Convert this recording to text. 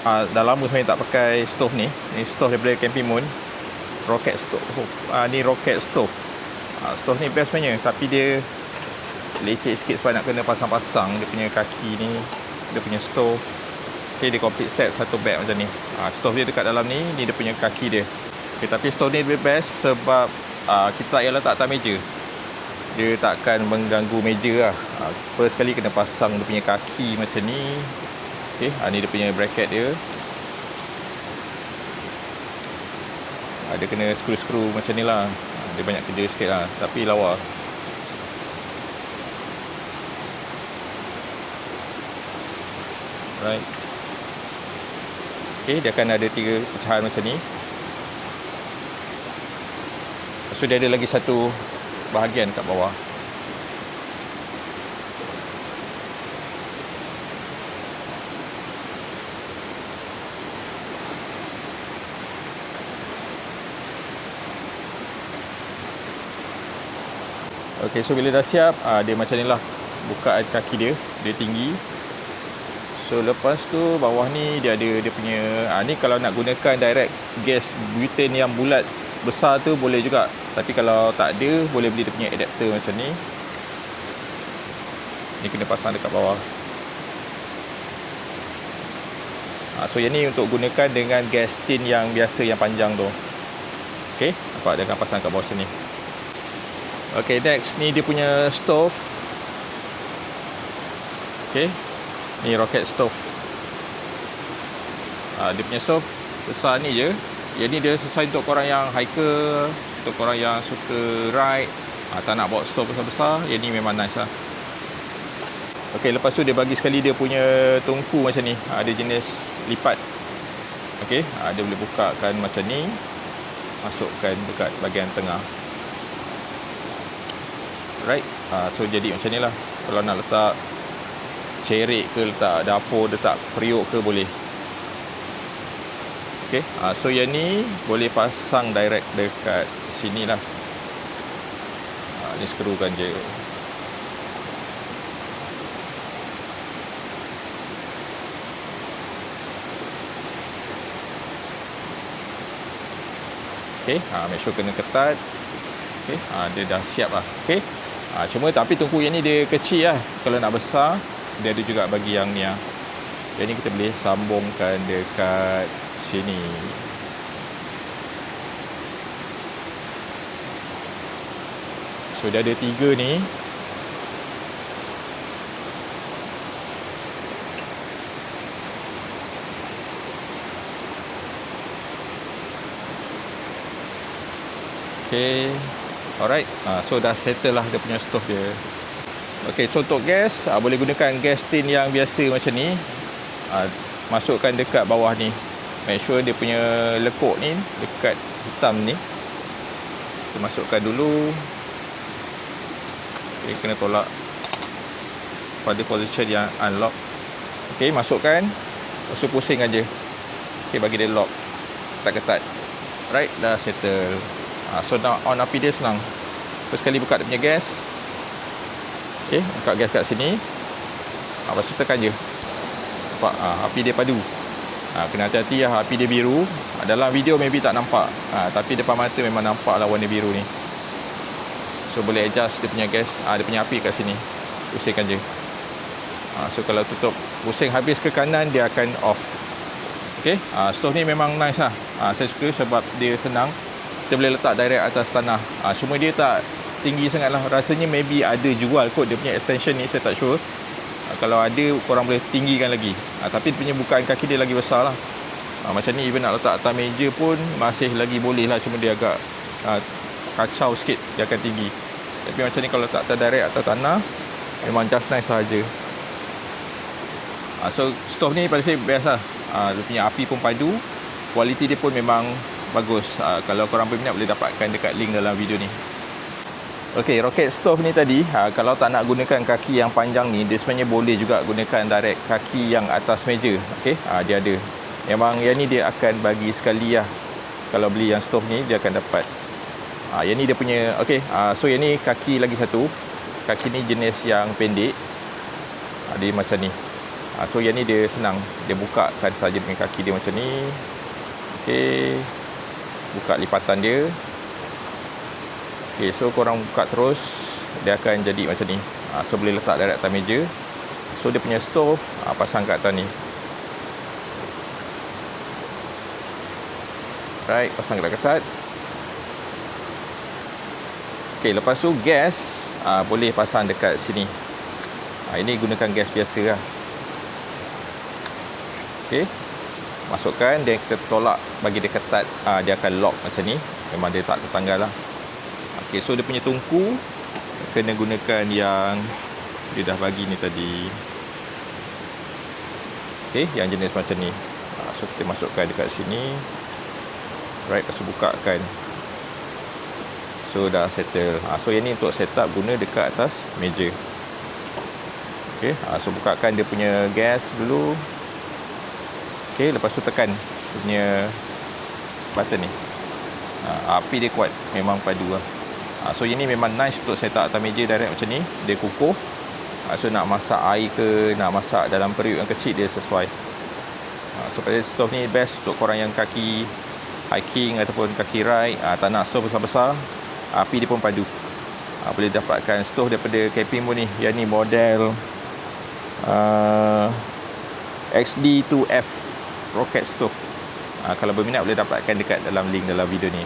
dah lama sebenarnya tak pakai stove ni. Ni stove daripada Camping Moon, rocket stove. Ni rocket stove. Stove ni best sebenarnya, tapi dia leceh sikit sebab nak kena pasang-pasang dia punya kaki ni, dia punya stove. Okay, dia complete set satu bag macam ni. Stove dia dekat dalam ni dia punya kaki dia. Okay, tapi stove ni lebih best sebab kita tak payah letak atas meja. Dia takkan mengganggu meja lah. First sekali kena pasang dia punya kaki macam ni. Okay, ni dia punya bracket dia. Dia kena skru-skru macam ni lah. Dia banyak kerja sikit lah, tapi lawa. Right. Okay, dia akan ada 3 pecahan macam ni. So dia ada lagi satu bahagian kat bawah. Okay, so bila dah siap, dia macam ni lah bukaan kaki dia. Dia tinggi. So lepas tu bawah ni dia ada dia punya ni kalau nak gunakan direct gas butane yang bulat besar tu boleh juga. Tapi kalau tak ada, boleh beli dia punya adapter macam ni. Ni kena pasang dekat bawah. So yang ni untuk gunakan dengan gas tin yang biasa yang panjang tu. Okay, nampak dia akan pasang kat bawah sini. Okay, next ni dia punya stove. Okay, ni rocket stove. Dia punya stove besar ni je. Yang ni dia sesuai untuk korang yang hiker, untuk korang yang suka ride, tak nak bawa stove besar-besar. Yang ni memang nice lah. Okay, lepas tu dia bagi sekali dia punya tungku macam ni. Dia jenis lipat. Okay, dia boleh bukakan macam ni, masukkan dekat bahagian tengah. Right. So jadi macam ni lah. Kalau nak letak cerik ke, letak dapur, letak periuk ke, boleh. Okay, so yang ni boleh pasang direct dekat sini lah. Ni skrukan je. Okay, make sure kena ketat. Okay, dia dah siap lah. Okay, cuma tapi tungku yang ni dia kecil lah. Kalau nak besar, dia ada juga bagi yang ni lah. Yang ni kita boleh sambungkan dekat sini. So dia ada 3 ni. Okay, alright. So dah settle lah dia punya stove dia. Okay, so untuk gas, boleh gunakan gas tin yang biasa macam ni. Masukkan dekat bawah ni. Make sure dia punya lekuk ni dekat hitam ni. Kita masukkan dulu. Okay, kena tolak pada position yang unlock. Okay, masukkan. Lepas tu pusing aja. Okay, bagi dia lock. Ketat-ketat. Right, dah settle. So nak on api dia senang. First sekali buka dia punya gas. Okay, buka gas kat sini. Lepas tu tekan je. Nampak api dia padu. Kena hati-hati lah, api dia biru. Dalam video maybe tak nampak, tapi depan mata memang nampak lah warna biru ni. So boleh adjust dia punya gas, dia punya api kat sini. Pusingkan je. So kalau tutup, pusing habis ke kanan, dia akan off. Okay, stove ni memang nice lah. Saya suka sebab dia senang. Kita boleh letak direct atas tanah. Cuma dia tak tinggi sangat lah. Rasanya maybe ada jual kot dia punya extension ni, saya tak sure. Kalau ada, korang boleh tinggikan lagi. Tapi dia punya bukaan kaki dia lagi besar lah. Macam ni even nak letak atas meja pun masih lagi boleh lah. Cuma dia agak kacau sikit, dia akan tinggi. Tapi macam ni kalau letak atas direct atas tanah, memang just nice sahaja. So stove ni pada saya best lah. Dia punya api pun padu. Kualiti dia pun memang bagus. Kalau korang berminat boleh dapatkan dekat link dalam video ni. Okey, rocket stove ni tadi, kalau tak nak gunakan kaki yang panjang ni, dia sebenarnya boleh juga gunakan direct kaki yang atas meja. Okey, dia ada. Memang yang ni dia akan bagi sekali lah. Kalau beli yang stove ni, dia akan dapat. Yang ni dia punya, okey, so yang ni kaki lagi satu. Kaki ni jenis yang pendek. Dia macam ni. So yang ni dia senang, dia buka kan saja dengan kaki dia macam ni. Okey, buka lipatan dia. Okey, so korang buka terus, dia akan jadi macam ni. So boleh letak direct atas meja. So dia punya stove pasang kat atas ni. Right, pasang ketat-ketat. Okey, lepas tu gas boleh pasang dekat sini. Ini gunakan gas biasa lah. Okey, masukkan, dia kita tolak bagi dia ketat. Dia akan lock macam ni. Memang dia tak tertanggal lah. Okey, so dia punya tungku kena gunakan yang dia dah bagi ni tadi. Okey, yang jenis macam ni. So kita masukkan dekat sini. Right, lepas tu bukakan. So dah settle. So yang ni untuk setup guna dekat atas meja. Okey, so bukakan dia punya gas dulu. Okey, lepas tu tekan punya button ni. Api dia kuat, memang padu lah. So ini memang nice untuk set up atas meja direct macam ni. Dia kukuh. So nak masak air ke, nak masak dalam periuk yang kecil, dia sesuai. So pada stove ni best untuk korang yang kaki hiking ataupun kaki ride, tak nak stove besar-besar. Api dia pun padu. Boleh dapatkan stove daripada Camping pun ni. Yang ni model XD2F Rocket Stove. Kalau berminat boleh dapatkan dekat dalam link dalam video ni.